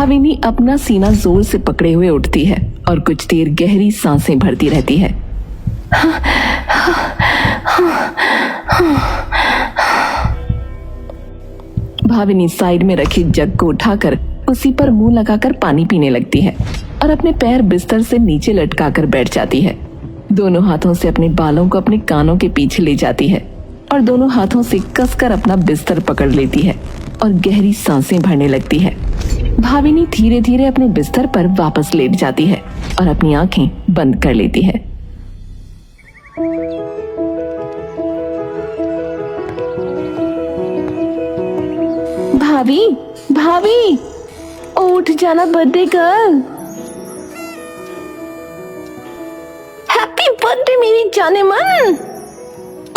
भाविनी अपना सीना जोर से पकड़े हुए उठती है और कुछ देर गहरी सांसें भरती रहती है। भाविनी साइड में रखी जग को उठाकर उसी पर मुंह लगाकर पानी पीने लगती है और अपने पैर बिस्तर से नीचे लटकाकर बैठ जाती है। दोनों हाथों से अपने बालों को अपने कानों के पीछे ले जाती है और दोनों हाथों से कसकर अपना बिस्तर पकड़ लेती है और गहरी सांसें भरने लगती है। भाविनी धीरे धीरे अपने बिस्तर पर वापस लेट जाती है और अपनी आंखें बंद कर लेती है। भाभी, भाभी, उठ जाना, बर्थडे गर्ल। हैप्पी बर्थडे मेरी जाने मन।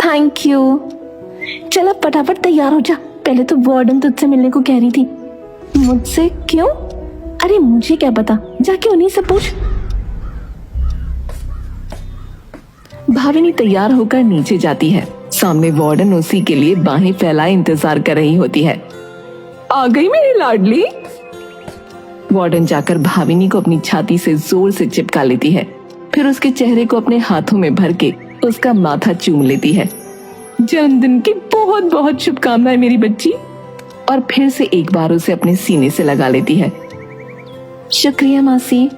Thank you. चल अब फटाफट तैयार हो जा। पहले तो वार्डन तुझसे मिलने को कह रही थी। मुझसे क्यों? अरे मुझे क्या पता, जाके उन्हीं से पूछ। भाविनी तैयार होकर नीचे जाती है। सामने वार्डन उसी के लिए बाहें फैलाए इंतजार कर रही होती है। आ गई मेरी लाडली। वार्डन जाकर भाविनी को अपनी छाती से जोर से चिपका लेती है, फिर उसके चेहरे को अपने हाथों में भर के उसका माथा चूम लेती है। जन्मदिन की बहुत बहुत शुभकामनाएं मेरी बच्ची। और फिर से एक बार उसे अपने सीने से लगा लेती है। शुक्रिया मासी।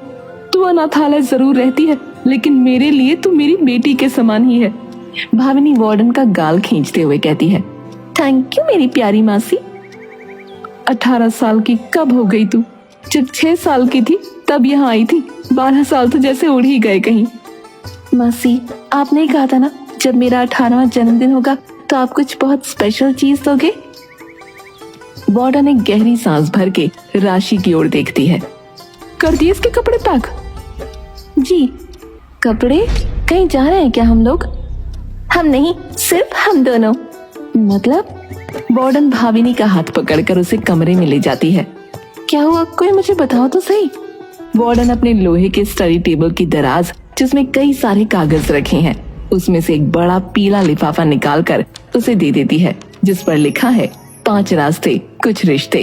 तू अनाथालय जरूर रहती है, लेकिन मेरे लिए तू मेरी बेटी के समान ही है। भाविनी वार्डन का गाल खींचते हुए कहती है। थैंक यू मेरी प्यारी मासी। 18 साल की कब हो गई तू? जब 6 साल की थी तब यहाँ आई थी। 12 साल तो जैसे उड़ ही गए कहीं। मासी, आपने कहा था ना जब मेरा 18वां जन्मदिन होगा तो आप कुछ बहुत स्पेशल चीज दोगे। वार्डन एक गहरी सांस भर के राशि की ओर देखती है। कर दिए इसके कपड़े पैक? जी। कपड़े? कहीं जा रहे हैं क्या हम लोग? हम नहीं, सिर्फ हम दोनों। मतलब? वार्डन भाविनी का हाथ पकड़कर उसे कमरे में ले जाती है। क्या हुआ, कोई मुझे बताओ तो सही। वार्डन अपने लोहे के स्टडी टेबल की दराज जिसमें कई सारे कागज रखे हैं, उसमें से एक बड़ा पीला लिफाफा निकालकर उसे दे देती है, जिस पर लिखा है 5 रास्ते कुछ रिश्ते।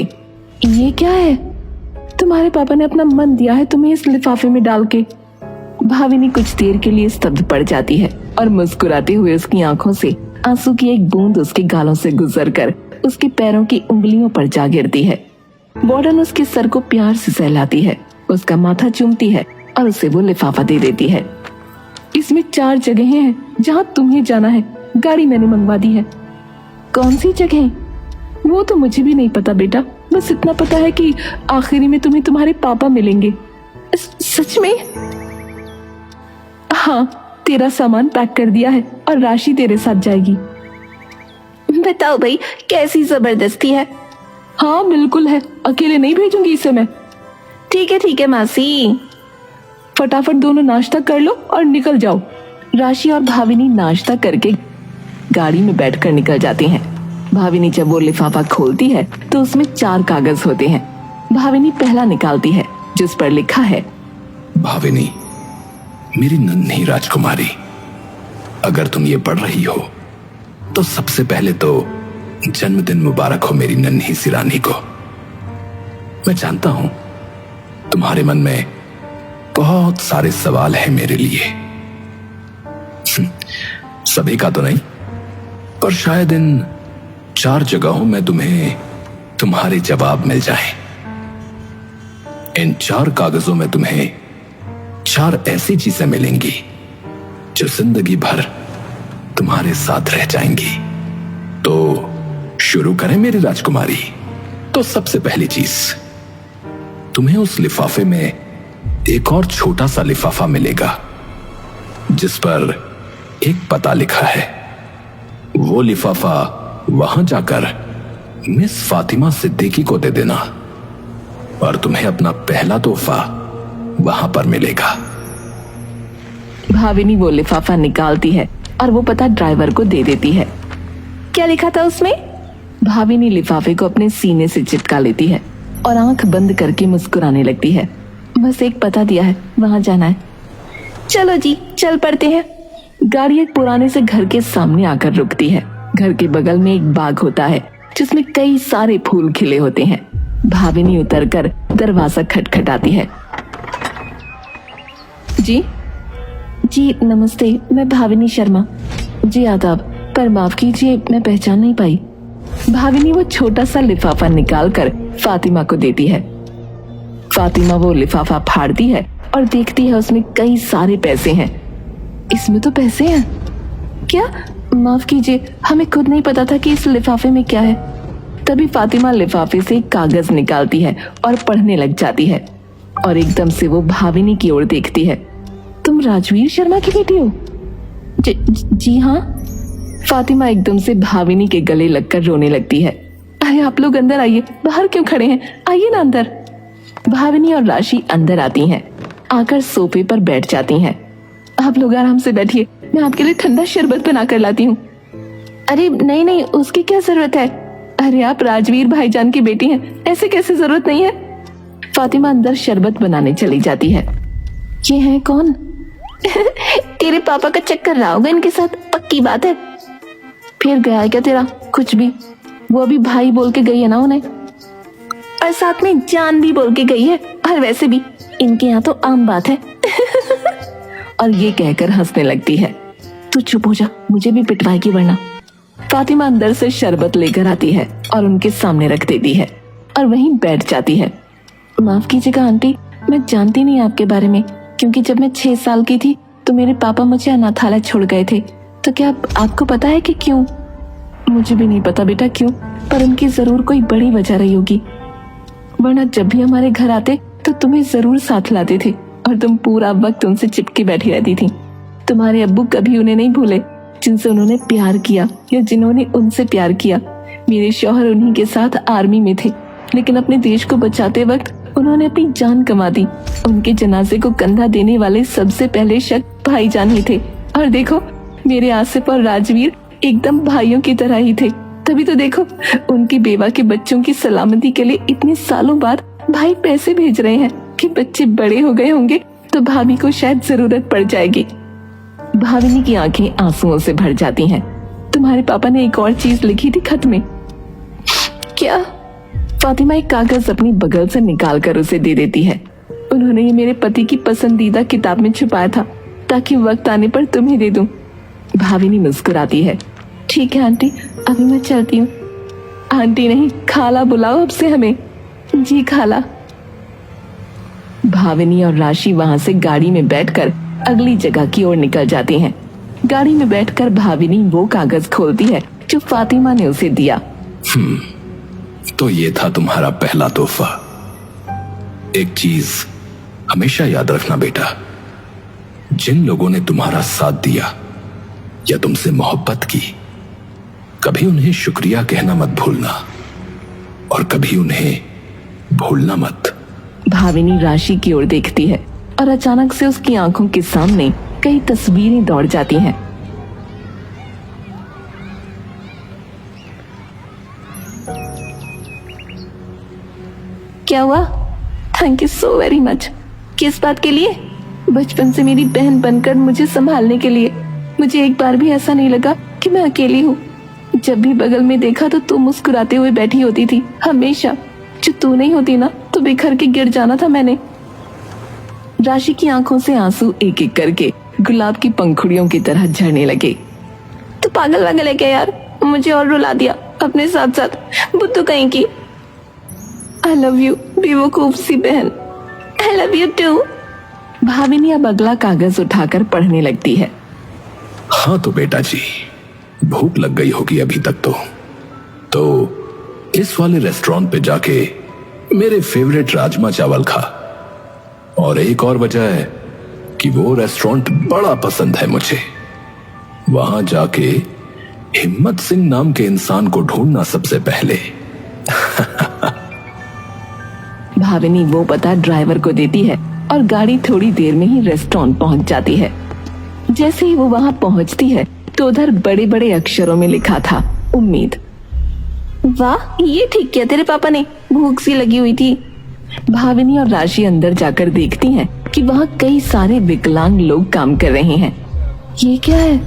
ये क्या है? तुम्हारे पापा ने अपना मन दिया है तुम्हें इस लिफाफे में डाल के। भाविनी कुछ देर के लिए स्तब्ध पड़ जाती है और मुस्कुराते हुए उसकी आंखों से आंसू की एक बूंद उसके गालों से गुजरकर उसके पैरों की उंगलियों पर जा गिरती है। वार्डन उसके सर को प्यार से सहलाती है, उसका माथा चूमती है और उसे वो लिफाफा दे देती है। इसमें 4 जगहें हैं जहाँ तुम्हें जाना है। गाड़ी मैंने मंगवा दी है। कौन सी जगह? वो तो मुझे भी नहीं पता बेटा, बस इतना पता है कि आखिरी में तुम्हें तुम्हारे पापा मिलेंगे। सच में? हाँ, तेरा सामान पैक कर दिया है और राशि तेरे साथ जाएगी। बताओ भाई, कैसी जबरदस्ती है। हाँ बिल्कुल है, अकेले नहीं भेजूंगी इसे मैं। ठीक है मासी। फटाफट दोनों नाश्ता कर लो और निकल जाओ। राशि और भाविनी नाश्ता करके गाड़ी में बैठकर निकल जाती हैं। भाविनी जब वो लिफाफा खोलती है तो उसमें 4 कागज होते हैं। भाविनी पहला निकालती है, जिस पर लिखा है। भाविनी, मेरी नन्ही राजकुमारी, अगर तुम ये पढ़ रही हो तो सबसे पहले तो जन्मदिन मुबारक हो मेरी नन्ही सी रानी को। मैं जानता हूं तुम्हारे मन में बहुत सारे सवाल हैं मेरे लिए। सभी का तो नहीं, पर शायद इन 4 जगहों में तुम्हें तुम्हारे जवाब मिल जाएं। इन 4 कागजों में तुम्हें 4 ऐसी चीजें मिलेंगी जो जिंदगी भर तुम्हारे साथ रह जाएंगी। तो शुरू करें मेरी राजकुमारी। तो सबसे पहली चीज, तुम्हें उस लिफाफे में एक और छोटा सा लिफाफा मिलेगा जिस पर एक पता लिखा है। वो लिफाफा वहां जाकर मिस फातिमा सिद्दीकी को दे देना और तुम्हें अपना पहला तोहफा वहां पर मिलेगा। भाविनी वो लिफाफा निकालती है और वो पता ड्राइवर को दे देती है। क्या लिखा था उसमें? भाविनी लिफाफे को अपने सीने से चिपका लेती है और आंख बंद करके मुस्कुराने लगती है। बस एक पता दिया है, वहां जाना है। चलो जी, चल पड़ते हैं। गाड़ी एक पुराने से घर के सामने आकर रुकती है। घर के बगल में एक बाग होता है जिसमें कई सारे फूल खिले होते हैं। भाविनी उतरकर दरवाजा खटखटाती है। जी जी नमस्ते, मैं भाविनी शर्मा। जी आदाब, पर माफ कीजिए मैं पहचान नहीं पाई। भाविनी वो छोटा सा लिफाफा निकालकर फातिमा को देती है। फातिमा वो लिफाफा फाड़ती है और देखती है उसमें कई सारे पैसे हैं। इसमें तो पैसे हैं? क्या? माफ कीजिए, हमें खुद नहीं पता था कि इस लिफाफे में क्या है। तभी फातिमा लिफाफे से एक कागज निकालती है और पढ़ने लग जाती है और एकदम से वो भाविनी की ओर देखती है। तुम राजवीर शर्मा की बेटी हो? जी हाँ। फातिमा एकदम से भाविनी के गले लगकर रोने लगती है। अरे आप लोग अंदर आइए, बाहर क्यों खड़े हैं, आइए ना अंदर। भाविनी और राशि अंदर आती हैं, आकर सोफे पर बैठ जाती हैं। आप लोग आराम से बैठिए, मैं आपके लिए ठंडा शरबत बना कर लाती हूँ। अरे नहीं नहीं, उसकी क्या जरूरत है। अरे आप राजवीर भाईजान की बेटी हैं, ऐसे कैसे जरूरत नहीं है। फातिमा अंदर शरबत बनाने चली जाती है। ये है कौन? तेरे पापा का चक्कर रहा होगा इनके साथ, पक्की बात है। फिर गया है क्या तेरा? कुछ भी, वो अभी भाई बोल के गई है ना उन्हें, और साथ में जान भी बोल के गई है। और वैसे भी इनके यहाँ तो आम बात है। और ये कहकर हंसने लगती है। तू चुप हो जा, मुझे भी पिटवाएगी वरना। फातिमा अंदर से शरबत लेकर आती है और उनके सामने रख देती है और वहीं बैठ जाती है। माफ कीजिएगा आंटी, मैं जानती नहीं आपके बारे में, क्योंकि जब मैं 6 साल की थी तो मेरे पापा मुझे अनाथालय छोड़ गए थे। तो क्या आपको पता है कि क्यों? मुझे भी नहीं पता बेटा क्यों, पर उनकी जरूर कोई बड़ी वजह रही होगी, वरना जब भी हमारे घर आते तो तुम्हें जरूर साथ लाते थे और तुम पूरा वक्त उनसे चिपके बैठी रहती थी। तुम्हारे अब्बू कभी उन्हें नहीं भूले जिनसे उन्होंने प्यार किया या जिन्होंने उनसे प्यार किया। मेरे शौहर उन्हीं के साथ आर्मी में थे, लेकिन अपने देश को बचाते वक्त उन्होंने अपनी जान गंवा दी। उनके जनाजे को कंधा देने वाले सबसे पहले शख्स भाईजान ही थे। और देखो, मेरे आसिफ और राजवीर एकदम भाइयों की तरह ही थे। तभी तो देखो, उनकी बेवा के बच्चों की सलामती के लिए इतने सालों बाद भाई पैसे भेज रहे हैं कि बच्चे बड़े हो गए होंगे तो भाभी को शायद जरूरत पड़ जाएगी। भाविनी की आंखें आंसुओं से भर जाती हैं। तुम्हारे पापा ने एक और चीज लिखी थी खत में। क्या? फातिमा एक कागज अपनी बगल से निकालकर उसे दे देती है। उन्होंने ये मेरे पति की पसंदीदा किताब में छुपाया था ताकि वक्त आने पर तुम्हें दे दूं। भाविनी मुस्कुराती है। ठीक है आंटी, अभी मैं चलती हूँ। आंटी नहीं, खाला बुलाओ अब से हमें। जी खाला। भाविनी और राशि वहां से गाड़ी में बैठकर अगली जगह की ओर निकल जाते हैं। गाड़ी में बैठकर भाविनी वो कागज खोलती है जो फातिमा ने उसे दिया। तो ये था तुम्हारा पहला तोहफा। एक चीज हमेशा याद रखना बेटा, जिन लोगों ने तुम्हारा साथ दिया या तुमसे मोहब्बत की, कभी उन्हें शुक्रिया कहना मत भूलना और कभी उन्हें भूलना मत। भाविनी राशि की ओर देखती है और अचानक से उसकी आंखों के सामने कई तस्वीरें दौड़ जाती हैं। क्या हुआ? Thank you so very much. किस बात के लिए? बचपन से मेरी बहन बनकर मुझे संभालने के लिए। मुझे एक बार भी ऐसा नहीं लगा कि मैं अकेली हूँ। जब भी बगल में देखा तो तू मुस्कुराते हुए बैठी होती थी हमेशा। जो तू नहीं होती ना तो बिखर के गिर जाना था मैंने। राशि की आंखों से आंसू एक एक करके गुलाब की पंखुड़ियों की तरह झड़ने लगे। तो पागल वागल है क्या यार? मुझे और रुला दिया अपने साथ साथ, बुद्धू कहीं की। आई लव यू बेवकूफ सी बहन। I love you too. Bhavini अब अगला कागज उठाकर पढ़ने लगती है। हाँ तो बेटा जी, भूख लग गई होगी अभी तक तो इस वाले रेस्टोरेंट पे जाके मेरे फेवरेट राजमा चावल खा। और एक और वजह है कि वो रेस्टोरेंट बड़ा पसंद है मुझे। वहां जाके हिम्मत सिंह नाम के इंसान को ढूंढना सबसे पहले। भाविनी वो पता ड्राइवर को देती है और गाड़ी थोड़ी देर में ही रेस्टोरेंट पहुंच जाती है। जैसे ही वो वहां पहुंचती है तो उधर बड़े बड़े अक्षरों में लिखा था उम्मीद। वाह, ये ठीक किया तेरे पापा ने, भूख सी लगी हुई थी। भाविनी और राशि अंदर जाकर देखती हैं कि वहां कई सारे विकलांग लोग काम कर रहे हैं। ये क्या है?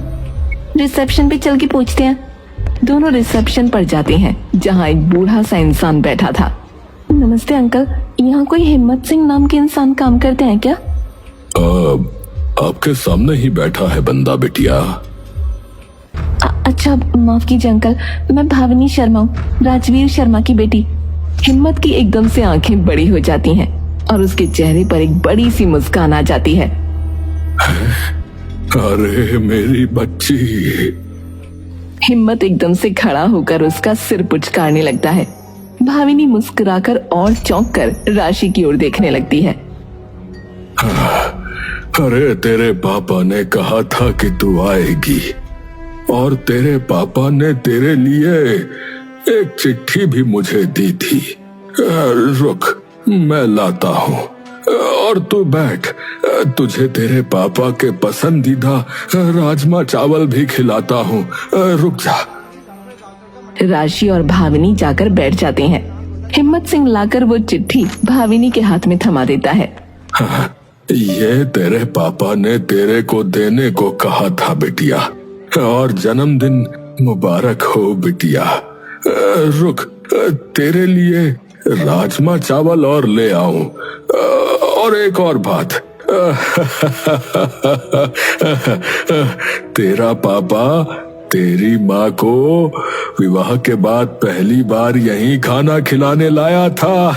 रिसेप्शन पे चल के पूछते हैं। दोनों रिसेप्शन पर जाते हैं जहां एक बूढ़ा सा इंसान बैठा था। नमस्ते अंकल, यहाँ कोई हिम्मत सिंह नाम के इंसान काम करते हैं क्या? आपके सामने ही बैठा है बंदा बिटिया। अच्छा, माफ कीजिए अंकल, मैं भाविनी शर्मा हूँ, राजवीर शर्मा की बेटी। हिम्मत की एकदम से आंखें बड़ी हो जाती हैं और उसके चेहरे पर एक बड़ी सी मुस्कान आ जाती है। अरे मेरी बच्ची। हिम्मत एकदम से खड़ा होकर उसका सिर पुचकारने लगता है। भाविनी मुस्कुराकर और चौंक कर राशि की ओर देखने लगती है। अरे तेरे पापा ने कहा था कि तू आएगी, और तेरे पापा ने तेरे लिए एक चिट्ठी भी मुझे दी थी। रुक, मैं लाता हूँ और तू बैठ, तुझे तेरे पापा के पसंदीदा राजमा चावल भी खिलाता हूँ। रुक जा। राशि और भाविनी जाकर बैठ जाते हैं। हिम्मत सिंह लाकर वो चिट्ठी भाविनी के हाथ में थमा देता है। ये तेरे पापा ने तेरे को देने को कहा था बिटिया, और जन्मदिन मुबारक हो बिटिया। रुक, तेरे लिए राजमा चावल और ले आऊं। और एक और बात, तेरा पापा तेरी माँ को विवाह के बाद पहली बार यहीं खाना खिलाने लाया था।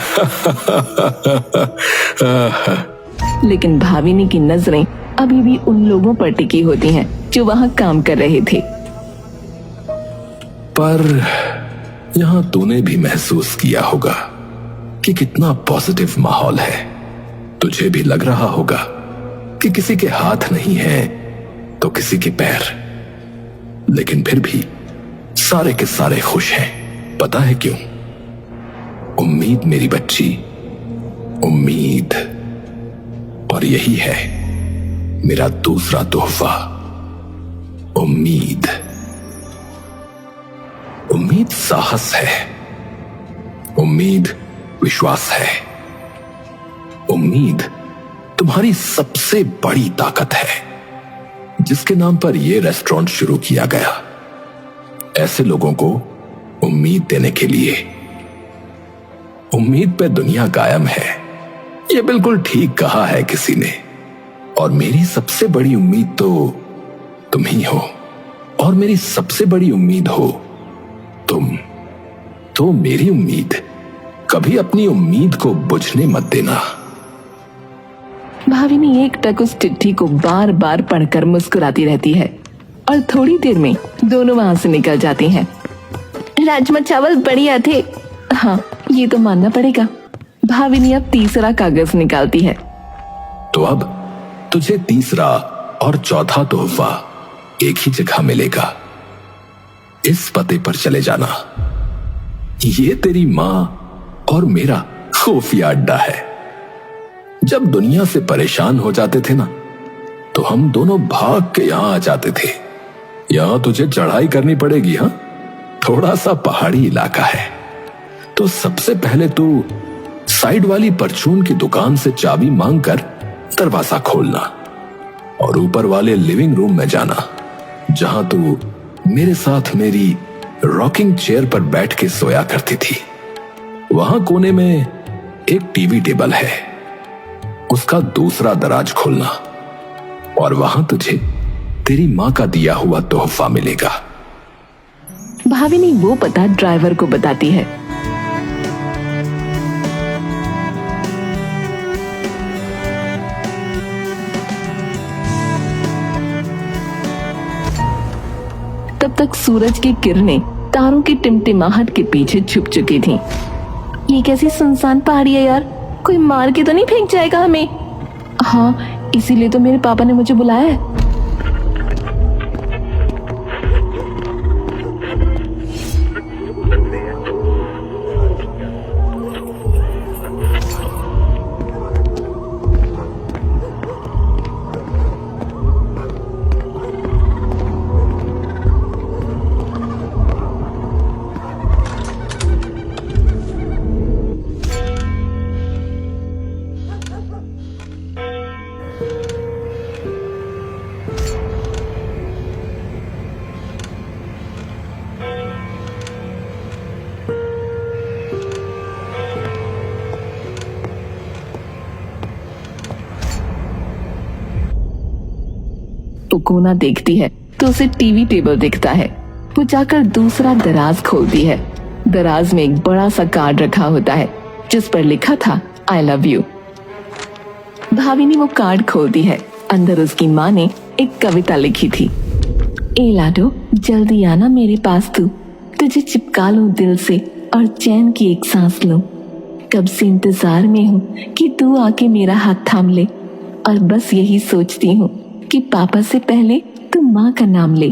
लेकिन भाविनी की नजरें अभी भी उन लोगों पर टिकी होती हैं जो वहाँ काम कर रहे थे। पर यहाँ तूने भी महसूस किया होगा कि कितना पॉजिटिव माहौल है। तुझे भी लग रहा होगा कि किसी के हाथ नहीं है तो किसी के पैर, लेकिन फिर भी सारे के सारे खुश हैं। पता है क्यों? उम्मीद मेरी बच्ची, उम्मीद। और यही है मेरा दूसरा तोहफा, उम्मीद। उम्मीद साहस है, उम्मीद विश्वास है, उम्मीद तुम्हारी सबसे बड़ी ताकत है, जिसके नाम पर यह रेस्टोरेंट शुरू किया गया, ऐसे लोगों को उम्मीद देने के लिए। उम्मीद पे दुनिया कायम है, यह बिल्कुल ठीक कहा है किसी ने। और मेरी सबसे बड़ी उम्मीद तो तुम ही हो, और मेरी सबसे बड़ी उम्मीद हो तुम। तो मेरी उम्मीद, कभी अपनी उम्मीद को बुझने मत देना। भाविनी एकटक उस चिट्ठी को बार बार पढ़कर मुस्कुराती रहती है और थोड़ी देर में दोनों वहां से निकल जाती हैं। राजमा चावल बढ़िया थे, हाँ ये तो मानना पड़ेगा। भाविनी अब तीसरा कागज निकालती है। तो अब तुझे तीसरा और चौथा तोहफा एक ही जगह मिलेगा। इस पते पर चले जाना। ये तेरी मां और मेरा खुफिया अड्डा है। जब दुनिया से परेशान हो जाते थे ना, तो हम दोनों भाग के यहां आ जाते थे। यहां तुझे चढ़ाई करनी पड़ेगी। हाँ, थोड़ा सा पहाड़ी इलाका है। तो सबसे पहले तू साइड वाली परचून की दुकान से चाबी मांगकर दरवाजा खोलना और ऊपर वाले लिविंग रूम में जाना, जहां तू मेरे साथ मेरी रॉकिंग चेयर पर बैठ के सोया करती थी। वहां कोने में एक टीवी टेबल है, उसका दूसरा दराज खोलना और वहां तुझे तेरी मां का दिया हुआ तोहफा मिलेगा। भाविनी वो पता ड्राइवर को बताती है। तब तक सूरज की किरणें तारों की टिमटिमाहट के पीछे छुप चुकी थीं। ये कैसी सुनसान पहाड़ी है यार, कोई मार के तो नहीं फेंक जाएगा हमें? हाँ, इसीलिए तो मेरे पापा ने मुझे बुलाया है। वो कोना देखती है तो उसे टीवी टेबल दिखता है। वो जाकर दूसरा दराज खोलती है। दराज में एक बड़ा सा कार्ड रखा होता है जिस पर लिखा था आई लव यू। भाविनी वो कार्ड खोलती है। अंदर उसकी माँ ने एक कविता लिखी थी। ए लाडो, जल्दी आना मेरे पास तू, तुझे चिपका लूं दिल से और चैन की एक सांस लूं। कब से इंतजार में हूँ कि तू आके मेरा हाथ थाम ले, और बस यही सोचती हूँ कि पापा से पहले तू माँ का नाम ले।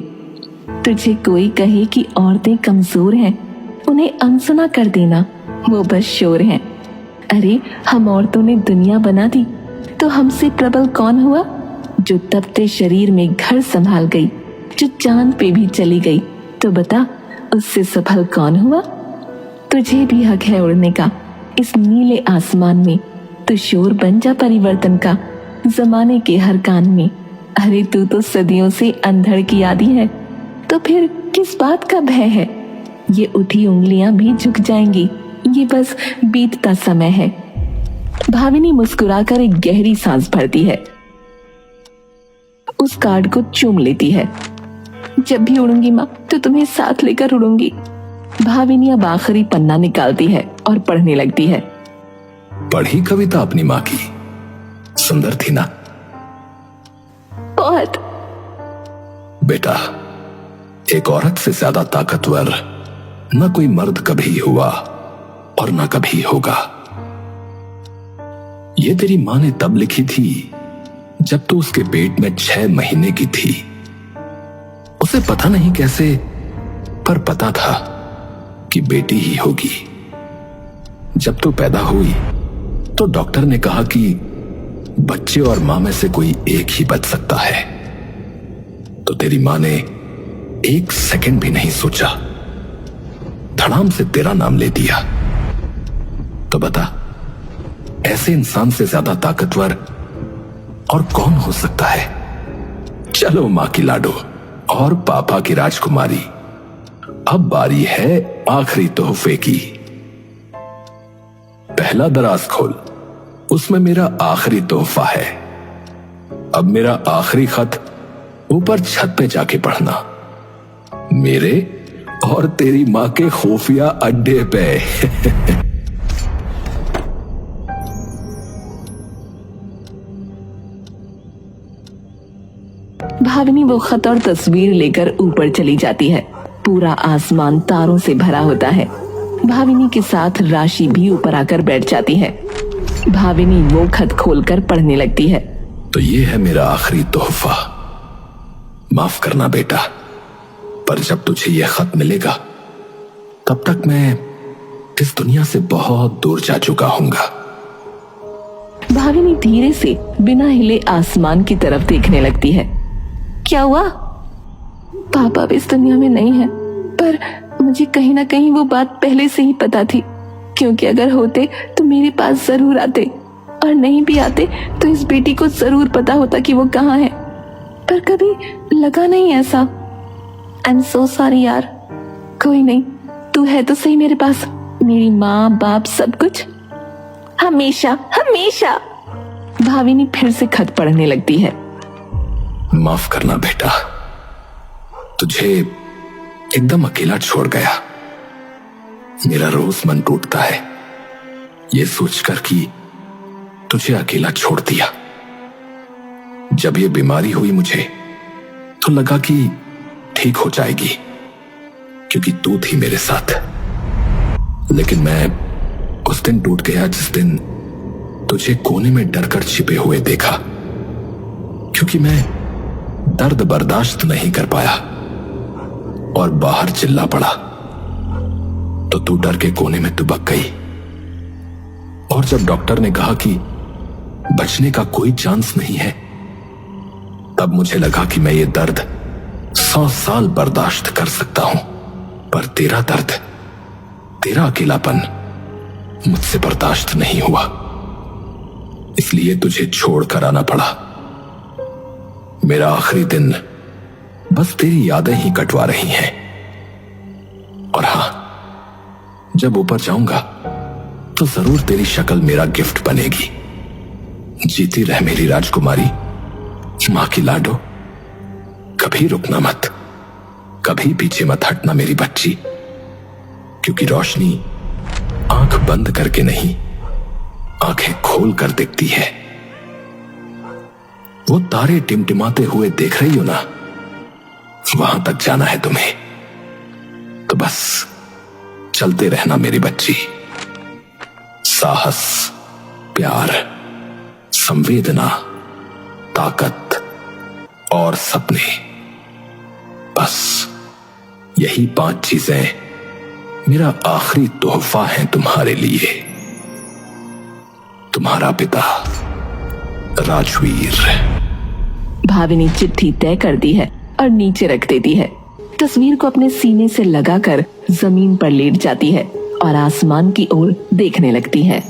तुझे कोई कहे कि औरतें कमजोर हैं, उन्हें अनसुना कर देना, वो बस शोर हैं। अरे हम औरतों ने दुनिया बना दी, तो हमसे प्रबल कौन हुआ? जो तपते शरीर में घर संभाल गई, जो चांद पे भी चली गई, तो बता उससे सफल कौन हुआ? तुझे भी हक है उड़ने का इस नीले आसमान में, तू शोर बन जा परिवर्तन का जमाने के हर कान में। अरे तू तो सदियों से अंधड़ की आदि है, तो फिर किस बात का भय है? ये उठी उंगलियां भी झुक जाएंगी, ये बस बीतता समय है। भाविनी मुस्कुराकर एक गहरी सांस भरती है, उस कार्ड को चूम लेती है। जब भी उड़ूंगी माँ तो तुम्हें साथ लेकर उड़ूंगी। भाविनी अब आखिरी पन्ना निकालती है और पढ़ने लगती है। पढ़ी कविता अपनी माँ की? सुंदर थी ना? बहुत। बेटा, एक औरत से ज्यादा ताकतवर न कोई मर्द कभी हुआ और न कभी होगा। ये तेरी माँ ने तब लिखी थी जब तू उसके पेट में 6 महीने की थी। उसे पता नहीं कैसे, पर पता था कि बेटी ही होगी। जब तू पैदा हुई तो डॉक्टर ने कहा कि बच्चे और मां में से कोई एक ही बच सकता है। तो तेरी मां ने 1 सेकंड भी नहीं सोचा, धड़ाम से तेरा नाम ले दिया। तो बता, ऐसे इंसान से ज्यादा ताकतवर और कौन हो सकता है? चलो मां की लाडो और पापा की राजकुमारी, अब बारी है आखिरी तोहफे की। पहला दराज खोल, उसमें मेरा आखिरी तोहफा है। अब मेरा आखिरी खत ऊपर छत पे जाके पढ़ना, मेरे और तेरी मां के खुफिया अड्डे पे। भाविनी वो खत और तस्वीर लेकर ऊपर चली जाती है। पूरा आसमान तारों से भरा होता है। भाविनी के साथ राशि भी ऊपर आकर बैठ जाती है। भाविनी वो खत खोलकर पढ़ने लगती है। तो ये है मेरा आखिरी तोहफा। माफ करना बेटा, पर जब तुझे यह खत मिलेगा तब तक मैं इस दुनिया से बहुत दूर जा चुका हूंगा। भाविनी धीरे से बिना हिले आसमान की तरफ देखने लगती है। क्या हुआ? पापा अब इस दुनिया में नहीं है, पर मुझे कहीं ना कहीं वो बात पहले से ही पता थी, क्योंकि अगर होते तो मेरे पास जरूर आते, और नहीं भी आते तो इस बेटी को जरूर पता होता कि वो कहाँ है। पर कभी लगा नहीं ऐसा। आई एम सो सॉरी यार। कोई नहीं, तू है तो सही मेरे पास, मेरी माँ बाप सब कुछ, हमेशा हमेशा। भाविनी फिर से खत पढ़ने लगती है। माफ करना बेटा, तुझे एकदम अकेला छोड़ गया। मेरा रोज मन टूटता है ये सोचकर कि तुझे अकेला छोड़ दिया। जब ये बीमारी हुई मुझे तो लगा कि ठीक हो जाएगी, क्योंकि तू थी मेरे साथ। लेकिन मैं उस दिन टूट गया जिस दिन तुझे कोने में डरकर छिपे हुए देखा, क्योंकि मैं दर्द बर्दाश्त नहीं कर पाया और बाहर चिल्ला पड़ा। तो तू डर के कोने में दुबक गई, और जब डॉक्टर ने कहा कि बचने का कोई चांस नहीं है, तब मुझे लगा कि मैं ये दर्द 100 साल बर्दाश्त कर सकता हूं, पर तेरा दर्द, तेरा अकेलापन मुझसे बर्दाश्त नहीं हुआ। इसलिए तुझे छोड़कर आना पड़ा। मेरा आखिरी दिन बस तेरी यादें ही कटवा रही हैं। और हां, जब ऊपर जाऊंगा तो जरूर तेरी शक्ल मेरा गिफ्ट बनेगी। जीती रह मेरी राजकुमारी, मां की लाडो, कभी रुकना मत, कभी पीछे मत हटना मेरी बच्ची, क्योंकि रोशनी आंख बंद करके नहीं, आंखें खोल कर दिखती है। वो तारे टिमटिमाते हुए देख रही हो ना, वहां तक जाना है तुम्हें, तो बस चलते रहना मेरी बच्ची। साहस, प्यार, संवेदना, ताकत और सपने, बस यही 5 चीजें मेरा आखिरी तोहफा है तुम्हारे लिए। तुम्हारा पिता राजवीर। भाविनी चिट्ठी तय करती है और नीचे रख देती है। तस्वीर को अपने सीने से लगाकर जमीन पर लेट जाती है और आसमान की ओर देखने लगती है।